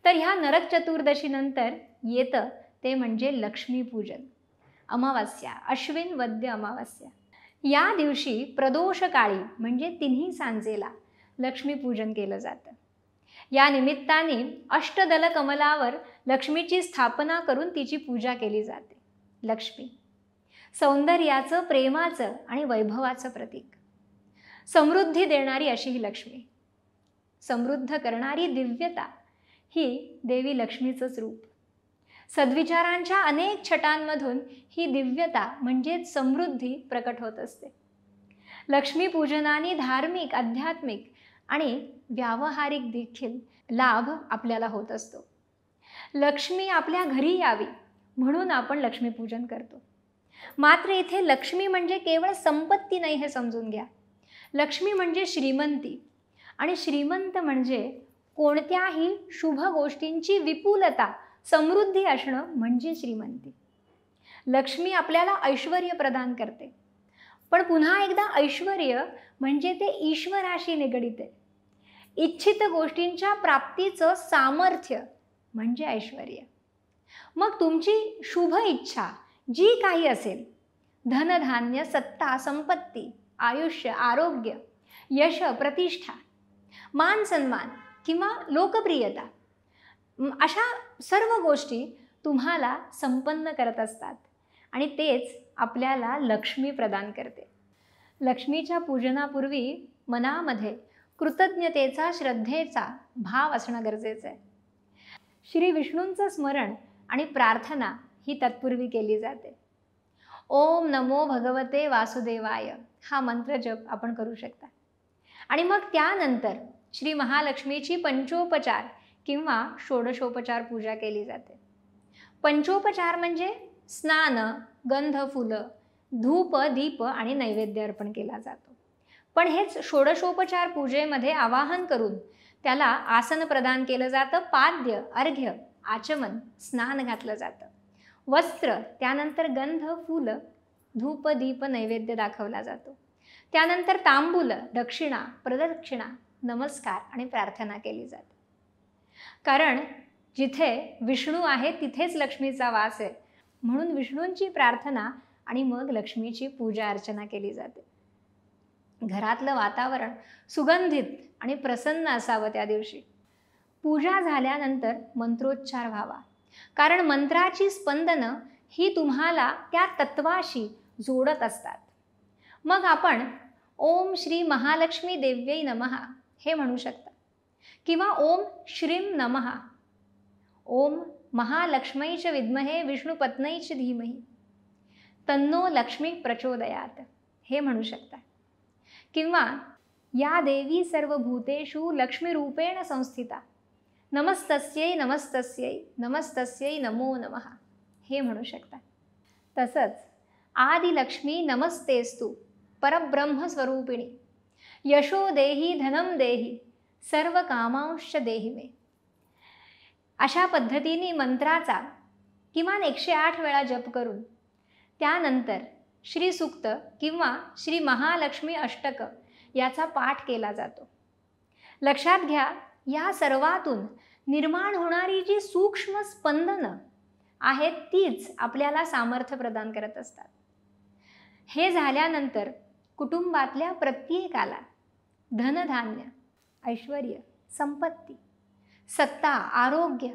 तर ह्या नरक चतुर्दशीनंतर येतं ते म्हणजे लक्ष्मीपूजन, अमावास्या, अश्विन वद्य अमावास्या. या दिवशी प्रदोष काळी म्हणजे तिन्ही सांजेला लक्ष्मीपूजन केलं जातं. या निमित्ताने अष्टदल कमलावर लक्ष्मीची स्थापना करून तिची पूजा केली जाते. लक्ष्मी सौंदर्याचं, प्रेमाचं आणि वैभवाचं प्रतीक, समृद्धी देणारी अशी ही लक्ष्मी, समृद्ध करणारी दिव्यता ही देवी लक्ष्मीचंच रूप. सद्विचारांच्या अनेक छटांमधून ही दिव्यता म्हणजेच समृद्धी प्रकट होत असते. लक्ष्मीपूजनाने धार्मिक, आध्यात्मिक आणि व्यावहारिक देखील लाभ आपल्याला होत असतो. लक्ष्मी आपल्या घरी यावी म्हणून आपण लक्ष्मीपूजन करतो. मात्र इथे लक्ष्मी म्हणजे केवळ संपत्ती नाही हे समजून घ्या. लक्ष्मी म्हणजे श्रीमंती, आणि श्रीमंत म्हणजे कोणत्याही शुभ गोष्टींची विपुलता, समृद्धी असणं म्हणजे श्रीमंती. लक्ष्मी आपल्याला ऐश्वर्य प्रदान करते, पण पुन्हा एकदा ऐश्वर्य म्हणजे ते ईश्वराशी निगडित आहे. इच्छित गोष्टींच्या प्राप्तीचं सामर्थ्य म्हणजे ऐश्वर्य. मग तुमची शुभ इच्छा जी काही असेल, धनधान्य, सत्ता, संपत्ती, आयुष्य, आरोग्य, यश, प्रतिष्ठा, मान सन्मान किंवा लोकप्रियता, अशा सर्व गोष्टी तुम्हाला संपन्न करत असतात आणि तेच आपल्याला लक्ष्मी प्रदान करते. लक्ष्मीच्या पूजनापूर्वी मनामध्ये कृतज्ञतेचा, श्रद्धेचा भाव असणं गरजेचं आहे. श्री विष्णूंचं स्मरण आणि प्रार्थना ही तत्पूर्वी केली जाते. ओम नमो भगवते वासुदेवाय हा मंत्र जप आपण करू शकता. आणि मग त्यानंतर श्री महालक्ष्मीची पंचोपचार किंवा षोडशोपचार पूजा केली जाते. पंचोपचार म्हणजे स्नान, गंध, फुलं, धूप, दीप आणि नैवेद्य अर्पण केला जातो. पण हेच षोडशोपचार पूजेमध्ये आवाहन करून त्याला आसन प्रदान केलं जातं, पाद्य, अर्घ्य, आचमन, स्नान घातलं जातं, वस्त्र, त्यानंतर गंध, फुलं, धूप, दीप, नैवेद्य दाखवला जातो. त्यानंतर तांबूल, दक्षिणा, प्रदक्षिणा, नमस्कार आणि प्रार्थना केली जाते. कारण जिथे विष्णू आहे तिथेच लक्ष्मीचा वास आहे, म्हणून विष्णूंची प्रार्थना आणि मग लक्ष्मीची पूजा अर्चना केली जाते. घरातलं वातावरण सुगंधित आणि प्रसन्न असावं त्या दिवशी. पूजा झाल्यानंतर मंत्रोच्चार व्हावा, कारण मंत्राची स्पंदनं ही तुम्हाला त्या तत्वाशी जोडत असतात. मग आपण ओम श्री महालक्ष्मी देव्यै नमः हे म्हणू शकता, किंवा ओम श्रीं नमः, ओम महालक्ष्मीच विद्महे विष्णुपत्नीच धीमहि तन्नो लक्ष्मी प्रचोदयात हे म्हणू शकता, किंवा या देवी सर्वभूतेषु लक्ष्मीरूपेण संस्थिता नमस्तस्यै नमस्तस्यै नमस्तस्यै नमो नमः हे म्हणू शकता. तसंच आदिलक्ष्मी नमस्तेस्तु परब्रह्मस्वरूपिणी यशो देही धनं देही सर्व कामांश देही मे, अशा पद्धतीने मंत्राचा किमान 108 वेळा जप करून त्यानंतर श्रीसूक्त किंवा श्री महालक्ष्मी अष्टक याचा पाठ केला जातो. लक्षात घ्या, या सर्वातून निर्माण होणारी जी सूक्ष्म स्पंदनं आहेत तीच आपल्याला सामर्थ्य प्रदान करत असतात. हे झाल्यानंतर कुटुंबातल्या प्रत्येकाला धनधान्य, ऐश्वर्य, संपत्ती, सत्ता, आरोग्य,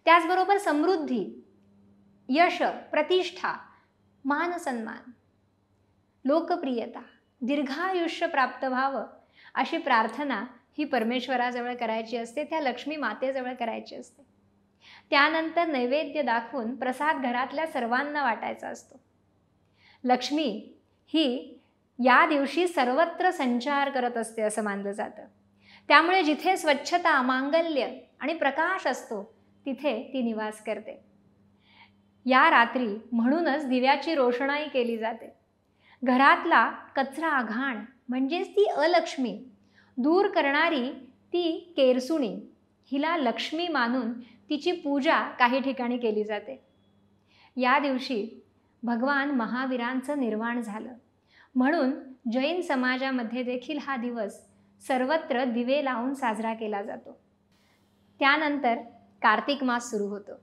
त्याचबरोबर समृद्धी, यश, प्रतिष्ठा, मान सन्मान, लोकप्रियता, दीर्घायुष्य प्राप्त व्हावं अशी प्रार्थना ही परमेश्वराजवळ करायची असते, त्या लक्ष्मी मातेजवळ करायची असते. त्यानंतर नैवेद्य दाखवून प्रसाद घरातल्या सर्वांना वाटायचा असतो. लक्ष्मी ही या दिवशी सर्वत्र संचार करत असते असं मानलं जातं. त्यामुळे जिथे स्वच्छता, मांगल्य आणि प्रकाश असतो तिथे ती निवास करते. या रात्री म्हणूनच दिव्याची रोषणाई केली जाते. घरातला कचरा, घाण म्हणजेच ती अलक्ष्मी दूर करणारी ती केरसुणी हिला लक्ष्मी मानून तिची पूजा काही ठिकाणी केली जाते. या दिवशी भगवान महावीरांचं निर्वाण झालं म्हणून जैन समाजामध्ये देखील हा दिवस सर्वत्र दिवे लावून साजरा केला जातो. त्यानंतर कार्तिक मास सुरू होतो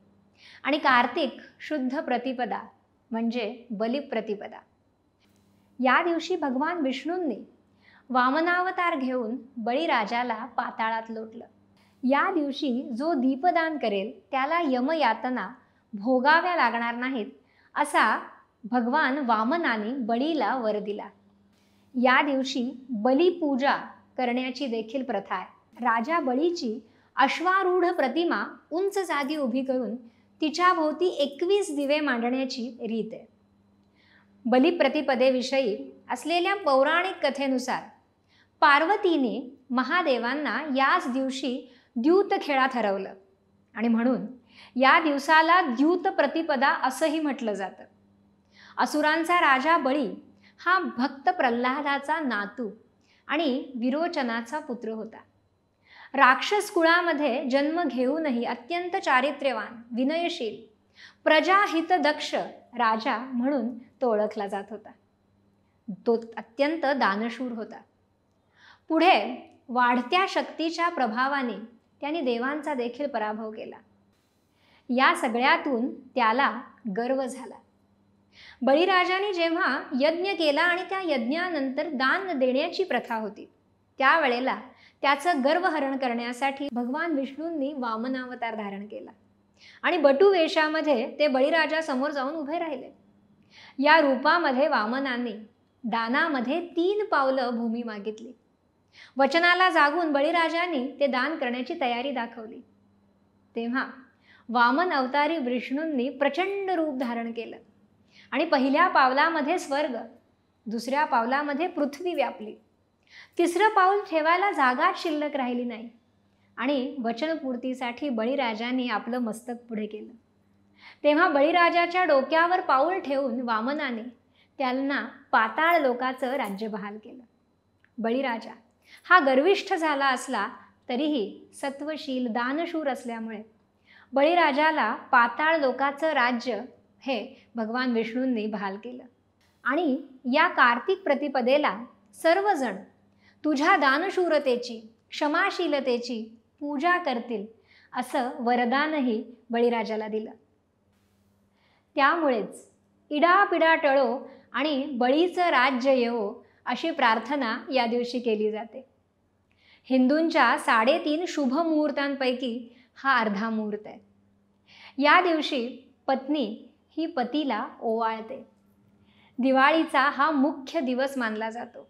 आणि कार्तिक शुद्ध प्रतिपदा म्हणजे बलिप्रतिपदा. या दिवशी भगवान विष्णूंनी वामनावतार घेऊन बळीराजाला पाताळात लोटलं. या दिवशी जो दीपदान करेल त्याला यमयातना भोगाव्या लागणार नाहीत असा भगवान वामनाने बळीला वर दिला. या दिवशी बलिपूजा करण्याची देखील प्रथा आहे. राजा बळीची अश्वारूढ प्रतिमा उंच जागी उभी करून तिच्या भोवती 21 दिवे मांडण्याची रीत आहे. बलिप्रतिपदेविषयी असलेल्या पौराणिक कथेनुसार पार्वतीने महादेवांना याच दिवशी द्यूत खेळात हरवलं आणि म्हणून या दिवसाला द्यूत प्रतिपदा असंही म्हटलं जातं. असुरांचा राजा बळी हा भक्त प्रल्हादाचा नातू आणि विरोचनाचा पुत्र होता. राक्षस कुळामध्ये जन्म घेऊनही अत्यंत चारित्र्यवान, विनयशील, प्रजाहितदक्ष राजा म्हणून तो ओळखला जात होता. तो अत्यंत दानशूर होता. पुढे वाढत्या शक्तीच्या प्रभावाने त्याने देवांचा देखील पराभव केला. या सगळ्यातून त्याला गर्व झाला. बळीराजाने जेव्हा यज्ञ केला आणि त्या यज्ञानंतर दान देण्याची प्रथा होती, त्यावेळेला त्याचं गर्वहरण करण्यासाठी भगवान विष्णूंनी वामनावतार धारण केला आणि बटू वेशामध्ये ते बळीराजासमोर जाऊन उभे राहिले. या रूपामध्ये वामनाने दानामध्ये 3 पावलं भूमी मागितली. वचनाला जागून बळीराजाने ते दान करण्याची तयारी दाखवली. तेव्हा वामन अवतारी विष्णूंनी प्रचंड रूप धारण केलं आणि पहिल्या पावलामध्ये स्वर्ग, दुसऱ्या पावलामध्ये पृथ्वी व्यापली, तिसरं पाऊल ठेवायला जागाच शिल्लक राहिली नाही आणि वचनपूर्तीसाठी बळीराजाने आपलं मस्तक पुढे केलं. तेव्हा बळीराजाच्या डोक्यावर पाऊल ठेवून वामनाने त्यांना पाताळ लोकाचं राज्य बहाल केलं. बळीराजा हा गर्विष्ठ झाला असला तरीही सत्वशील, दानशूर असल्यामुळे बळीराजाला पाताळ लोकाचं राज्य हे भगवान विष्णूंनी बहाल केलं. आणि या कार्तिक प्रतिपदेला सर्वजण तुझ्या दानशूरतेची, क्षमाशीलतेची पूजा करतील असं वरदानही बळीराजाला दिलं. त्यामुळेच इडापिडा टळो आणि बळीचं राज्य येवो अशी प्रार्थना या दिवशी केली जाते. हिंदूंच्या 3.5 शुभ मुहूर्तांपैकी हा अर्धा मुहूर्त आहे. या दिवशी पत्नी ही पतीला ओवाळते. दिवाळीचा हा मुख्य दिवस मानला जातो.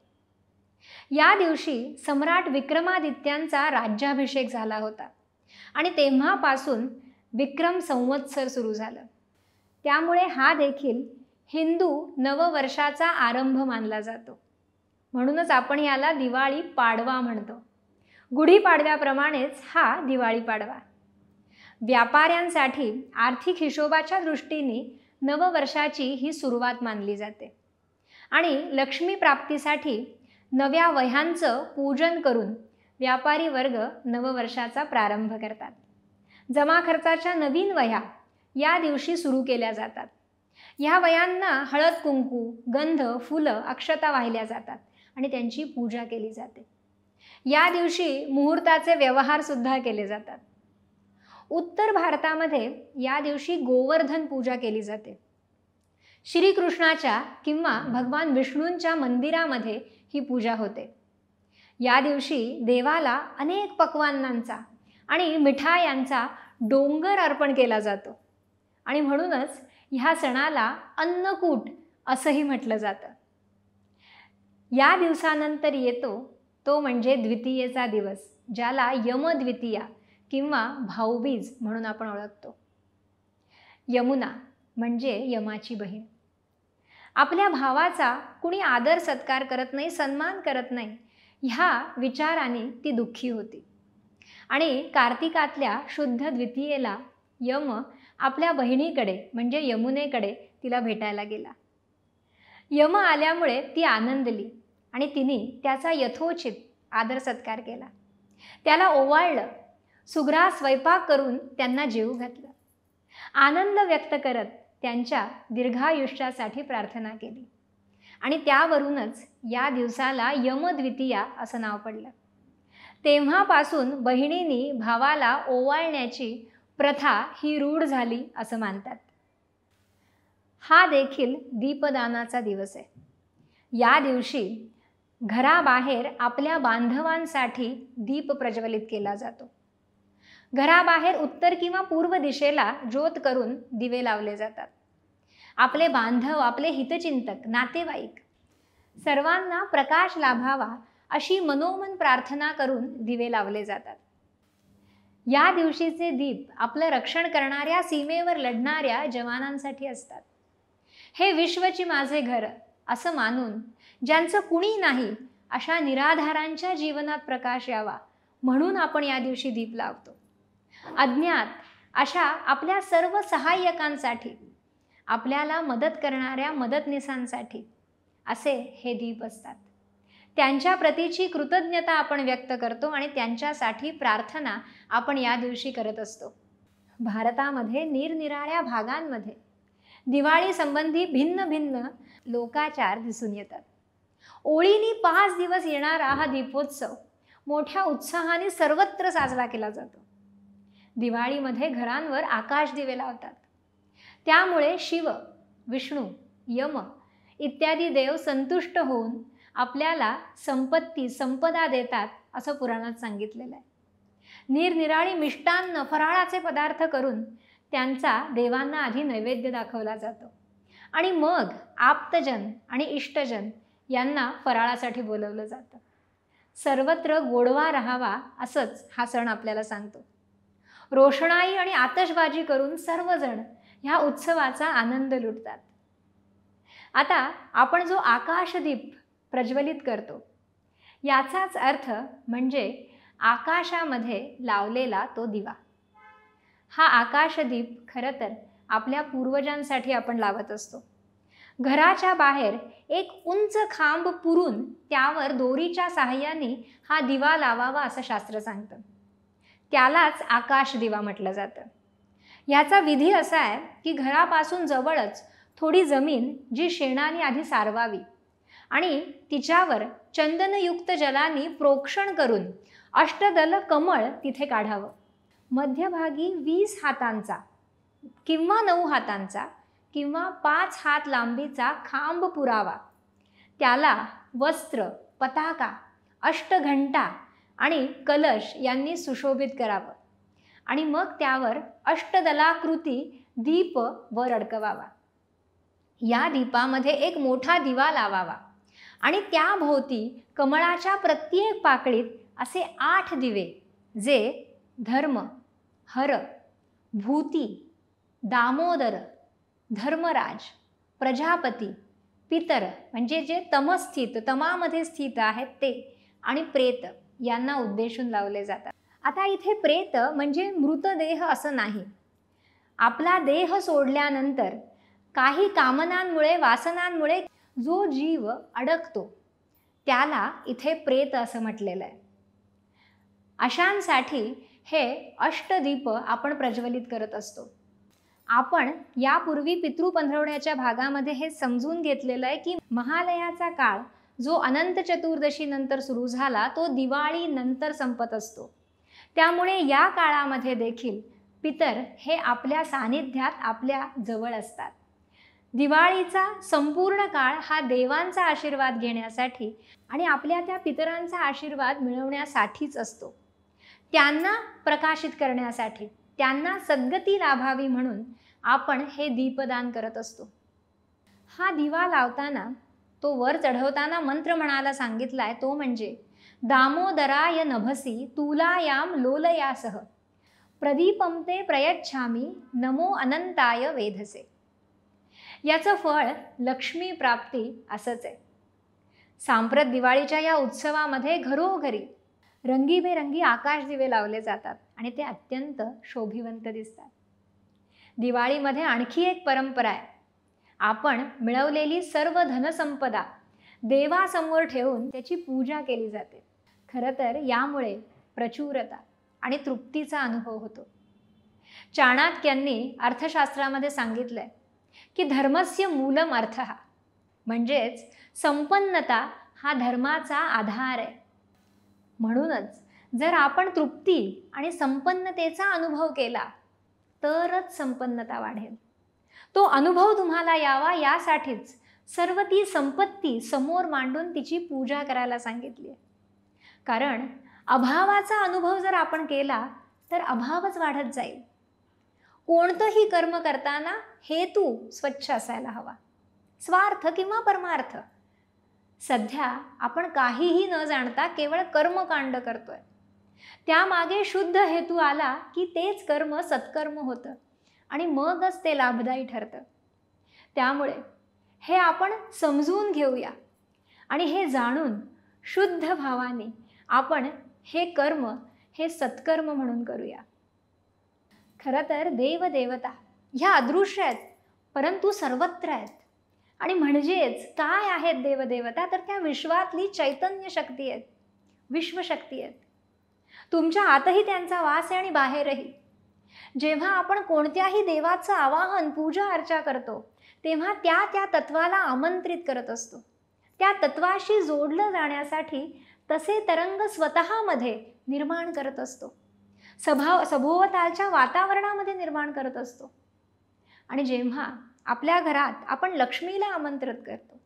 या दिवशी सम्राट विक्रमादित्यांचा राज्याभिषेक झाला होता आणि तेव्हापासून विक्रम संवत्सर सुरू झालं. त्यामुळे हा देखील हिंदू नववर्षाचा आरंभ मानला जातो. म्हणूनच आपण याला दिवाळी पाडवा म्हणतो. गुढीपाडव्याप्रमाणेच हा दिवाळी पाडवा. व्यापाऱ्यांसाठी आर्थिक हिशोबाच्या दृष्टीने नववर्षाची ही सुरुवात मानली जाते आणि लक्ष्मी प्राप्तीसाठी नव्या वह्यांचं पूजन करून व्यापारी वर्ग नववर्षाचा प्रारंभ करतात. जमा खर्चाच्या नवीन वह्या या दिवशी सुरू केल्या जातात. ह्या वह्यांना हळद कुंकू, गंध, फुलं, अक्षता वाहिल्या जातात आणि त्यांची पूजा केली जाते. या दिवशी मुहूर्ताचे व्यवहार सुद्धा केले जातात. उत्तर भारतामध्ये या दिवशी गोवर्धन पूजा केली जाते. श्रीकृष्णाच्या किंवा भगवान विष्णूंच्या मंदिरामध्ये ही पूजा होते. या दिवशी देवाला अनेक पक्वान्नांचा आणि मिठायांचा डोंगर अर्पण केला जातो आणि म्हणूनच ह्या सणाला अन्नकूट असंही म्हटलं जातं. या दिवसानंतर येतो तो म्हणजे द्वितीयेचा दिवस, ज्याला यमद्वितीया किंवा भाऊबीज म्हणून आपण ओळखतो. यमुना म्हणजे यमाची बहीण. आपल्या भावाचा कुणी आदर सत्कार करत नाही, सन्मान करत नाही, ह्या विचाराने ती दुःखी होती आणि कार्तिकातल्या शुद्ध द्वितीयेला यम आपल्या बहिणीकडे म्हणजे यमुनेकडे तिला भेटायला गेला. यम आल्यामुळे ती आनंदली आणि तिने त्याचा यथोचित आदर सत्कार केला. त्याला ओवाळलं, सुग्रा स्वयंपाक करून त्यांना जेवू घातलं. आनंद व्यक्त करत त्यांच्या दीर्घायुष्यासाठी प्रार्थना केली आणि त्यावरूनच या दिवसाला यमद्वितीया असं नाव पडलं. तेव्हापासून बहिणींनी भावाला ओवाळण्याची प्रथा ही रूढ झाली असं मानतात. हा देखील दीपदानाचा दिवस आहे. या दिवशी घराबाहेर आपल्या बांधवांसाठी दीप प्रज्वलित केला जातो. घराबाहेर उत्तर किंवा पूर्व दिशेला ज्योत करून दिवे लावले जातात. आपले बांधव, आपले हितचिंतक, नातेवाईक सर्वांना प्रकाश लाभावा अशी मनोमन प्रार्थना करून दिवे लावले जातात. या दिवशीचे दीप आपलं रक्षण करणाऱ्या, सीमेवर लढणाऱ्या जवानांसाठी असतात. हे विश्वची माझे घर असं मानून ज्यांचं कुणी नाही अशा निराधारांच्या जीवनात प्रकाश यावा म्हणून आपण या दिवशी दीप लावतो. अज्ञात अशा आपल्या सर्व सहाय्यकांसाठी, आपल्याला मदत करणाऱ्या मदतनीसांसाठी असे हे दीप असतात. त्यांच्या प्रतीची कृतज्ञता आपण व्यक्त करतो आणि त्यांच्यासाठी प्रार्थना आपण या दिवशी करत असतो. भारतामध्ये निरनिराळ्या भागांमध्ये दिवाळी संबंधी भिन्न भिन्न लोकाचार दिसून येतात. ओळीनी 5 दिवस येणारा हा दीपोत्सव मोठ्या उत्साहाने सर्वत्र साजरा केला जातो. दिवाळीमध्ये घरांवर आकाश दिवे लावतात. त्यामुळे शिव, विष्णू, यम इत्यादी देव संतुष्ट होऊन आपल्याला संपत्ती, संपदा देतात असं पुराणात सांगितलेलं आहे. निरनिराळी मिष्टान्न, फराळाचे पदार्थ करून त्यांचा देवांना आधी नैवेद्य दाखवला जातो आणि मग आप्तजन आणि इष्टजन यांना फराळासाठी बोलवलं जातं. सर्वत्र गोडवा राहावा असंच हा सण आपल्याला सांगतो. रोषणाई आणि आतषबाजी करून सर्वजण ह्या उत्सवाचा आनंद लुटतात. आता आपण जो आकाशदीप प्रज्वलित करतो याचाच अर्थ म्हणजे आकाशामध्ये लावलेला तो दिवा. हा आकाशदीप खरं तर आपल्या पूर्वजांसाठी आपण लावत असतो. घराच्या बाहेर एक उंच खांब पुरून त्यावर दोरीच्या साहाय्याने हा दिवा लावावा असं शास्त्र सांगतं. त्यालाच आकाश दिवा म्हटलं जातं. याचा विधी असा आहे की घरापासून जवळच थोडी जमीन जी शेणाने आधी सारवावी आणि तिच्यावर चंदनयुक्त जलाने प्रोक्षण करून अष्टदल कमळ तिथे काढावं. मध्यभागी 20 हातांचा किंवा 9 हातांचा किंवा 5 हात लांबीचा खांब पुरावा. त्याला वस्त्र, पताका, अष्टघंटा आणि कलश यांनी सुशोभित करावं आणि मग त्यावर अष्टदलाकृती दीप वर अडकवावा. या दीपामध्ये एक मोठा दिवा लावावा आणि त्याभोवती कमळाच्या प्रत्येक पाकळीत असे 8 दिवे जे धर्म, हर, भूती, दामोदर, धर्मराज, प्रजापती, पितर म्हणजे जे तमस्थित, तमामध्ये स्थित आहेत ते आणि प्रेत यांना उद्देशून लावले जातात. आता इथे प्रेत म्हणजे मृतदेह असं नाही. आपला देह सोडल्यानंतर काही कामनांमुळे, वासनांमुळे जो जीव अडकतो त्याला इथे प्रेत असं म्हटलेलं आहे. अशांसाठी हे अष्टदीप आपण प्रज्वलित करत असतो. आपण यापूर्वी पितृ पंधरवड्याच्या भागामध्ये हे समजून घेतलेलं आहे की महालयाचा काळ जो अनंत चतुर्दशी नंतर सुरू झाला तो दिवाळी नंतर संपत असतो. त्यामुळे या काळामध्ये देखील पितर हे आपल्या सानिध्यात, आपल्या जवळ असतात. दिवाळीचा संपूर्ण काळ हा देवांचा आशीर्वाद घेण्यासाठी आणि आपल्या त्या पितरांचा आशीर्वाद मिळवण्यासाठीच असतो. त्यांना प्रकाशित करण्यासाठी, त्यांना सद्गती लाभावी म्हणून आपण हे दीपदान करत असतो. हा दिवा लावताना, तो वर चढवताना मंत्र म्हणायला सांगितलाय तो म्हणजे दामोदराय नभसी तुलायाम लोलयासह प्रदीपम ते प्रयच्छामी नमो अनंताय वेधसे. याचं फळ लक्ष्मी प्राप्ती असंच आहे. सांप्रत दिवाळीच्या या उत्सवामध्ये घरोघरी रंगीबेरंगी आकाश दिवे लावले जातात आणि ते अत्यंत शोभिवंत दिसतात. दिवाळीमध्ये आणखी एक परंपरा आहे. आपण मिळवलेली सर्व धनसंपदा देवासमोर ठेवून त्याची पूजा केली जाते. खरं तर यामुळे प्रचुरता आणि तृप्तीचा अनुभव होतो. चाणक्यांनी अर्थशास्त्रामध्ये सांगितलंय की धर्मस्य मूलम अर्थः, म्हणजेच संपन्नता हा धर्माचा आधार आहे. म्हणूनच जर आपण तृप्ती आणि संपन्नतेचा अनुभव केला तरच संपन्नता वाढेल. तो अनुभव तुम्हाला यावा यासाठीच सर्व ती संपत्ती समोर मांडून तिची पूजा करायला सांगितली आहे. कारण अभावाचा अनुभव जर आपण केला तर अभावच वाढत जाईल. कोणतंही कर्म करताना हेतू स्वच्छ असायला हवा, स्वार्थ किंवा परमार्थ. सध्या आपण काहीही न जाणता केवळ कर्मकांड करतोय. त्यामागे शुद्ध हेतू आला की तेच कर्म सत्कर्म होतं आणि मगच ते लाभदायी ठरतं. त्यामुळे हे आपण समजून घेऊया आणि हे जाणून शुद्ध भावाने आपण हे कर्म हे सत्कर्म म्हणून करूया. खरं तर देवदेवता ह्या अदृश्य आहेत परंतु सर्वत्र आहेत. आणि म्हणजेच काय आहेत देवदेवता, तर त्या विश्वातली चैतन्य शक्ती आहेत, विश्वशक्ती आहेत. तुमच्या आतही त्यांचा वास आहे आणि बाहेरही. जेव्हा आपण कोणत्याही देवाचं आवाहन पूजा अर्चा करतो तेव्हा त्या त्या तत्वाला आमंत्रित करत असतो. त्या तत्वाशी जोडलं जाण्यासाठी तसे तरंग स्वतःमध्ये निर्माण करत असतो, सभोवतालच्या वातावरणामध्ये निर्माण करत असतो. आणि जेव्हा आपल्या घरात आपण लक्ष्मीला आमंत्रित करतो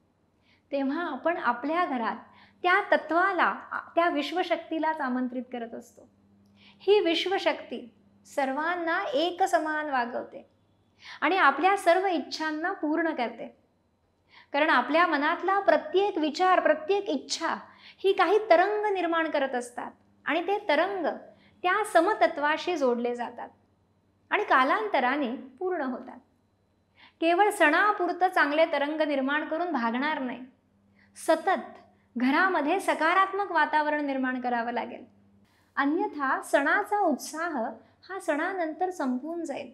तेव्हा आपण आपल्या घरात त्या तत्वाला, त्या विश्वशक्तीलाच आमंत्रित करत असतो. ही विश्वशक्ती सर्वांना एक समान वागवते आणि आपल्या सर्व इच्छांना पूर्ण करते. कारण आपल्या मनातला प्रत्येक विचार, प्रत्येक इच्छा ही काही तरंग निर्माण करत असतात आणि ते तरंग त्या समतत्वाशी जोडले जातात आणि कालांतराने पूर्ण होतात. केवळ सणापुरतं चांगले तरंग निर्माण करून भागणार नाही. सतत घरामध्ये सकारात्मक वातावरण निर्माण करावं लागेल. अन्यथा सणाचा उत्साह हा सणानंतर संपून जाईल.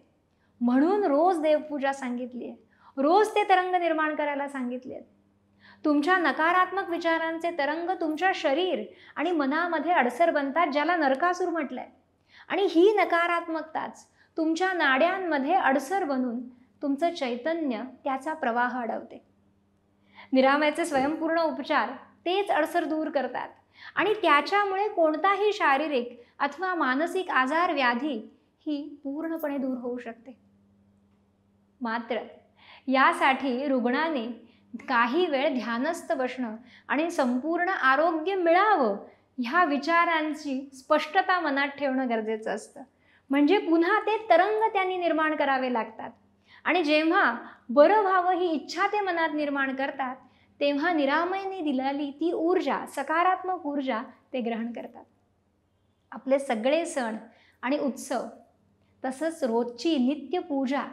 म्हणून रोज देवपूजा सांगितली आहे, रोज ते तरंग निर्माण करायला सांगितले आहेत. तुमच्या नकारात्मक विचारांचे तरंग तुमच्या शरीर आणि मनामध्ये अडसर बनतात, ज्याला नरकासूर म्हटलंय. आणि ही नकारात्मकताच तुमच्या नाड्यांमध्ये अडसर बनून तुमचं चैतन्य त्याचा प्रवाह अडवते. निरामयाचे स्वयंपूर्ण उपचार तेच अडसर दूर करतात आणि त्याच्यामुळे कोणताही शारीरिक अथवा मानसिक आजार, व्याधी ही पूर्णपणे दूर होऊ शकते. मात्र यासाठी रुग्णाने काही वेळ ध्यानस्थ बसणं आणि संपूर्ण आरोग्य मिळावं ह्या विचारांची स्पष्टता मनात ठेवणं गरजेचं असतं. म्हणजे पुन्हा ते तरंग त्यांनी निर्माण करावे लागतात आणि जेव्हा बरं व्हावं ही इच्छा ते मनात निर्माण करतात तेव्हा निरामयने दिलेली ती ऊर्जा, सकारात्मक ऊर्जा ते ग्रहण करतात. आपले सगळे सण आणि उत्सव तसंच रोजची नित्य पूजा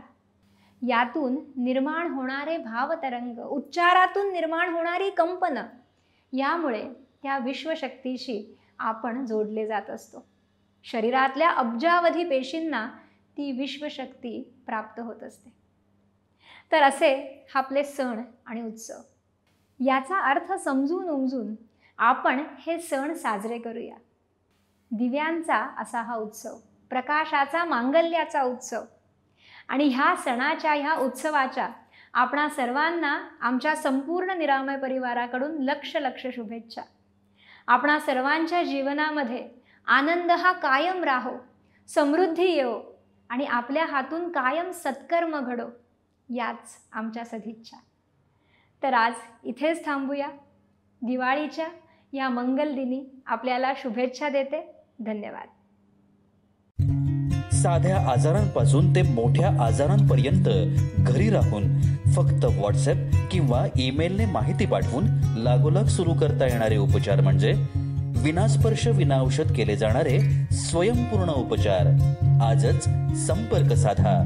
यातून निर्माण होणारे भावतरंग, उच्चारातून निर्माण होणारी कंपनं, यामुळे त्या विश्वशक्तीशी आपण जोडले जात असतो. शरीरातल्या अब्जावधी पेशींना ती विश्वशक्ती प्राप्त होत असते. तर असे आपले सण आणि उत्सव, याचा अर्थ समजून उमजून आपण हे सण साजरे करूया. दिव्यांचा असा हा उत्सव, प्रकाशाचा, मांगल्याचा उत्सव. आणि ह्या सणाच्या, ह्या उत्सवाच्या आपणा सर्वांना आमच्या संपूर्ण निरामय परिवाराकडून लक्ष लक्ष शुभेच्छा. आपणा सर्वांच्या जीवनामध्ये आनंद हा कायम राहो, समृद्धी येवो आणि आपल्या हातून कायम सत्कर्म घडो, याच आमच्या सदिच्छा. तर आज इथेच थांबूया. दिवाळीच्या या मंगल दिनी आपल्याला शुभेच्छा देते. धन्यवाद. साध्या आजारांपासून ते मोठ्या आजारांपर्यंत घरी राहून फक्त व्हॉट्सअप किंवा ईमेलने माहिती पाठवून लागोलाग सुरू करता येणारे उपचार म्हणजे विनास्पर्श विनाऔषध केले जाणारे स्वयंपूर्ण उपचार. आजच संपर्क साधा.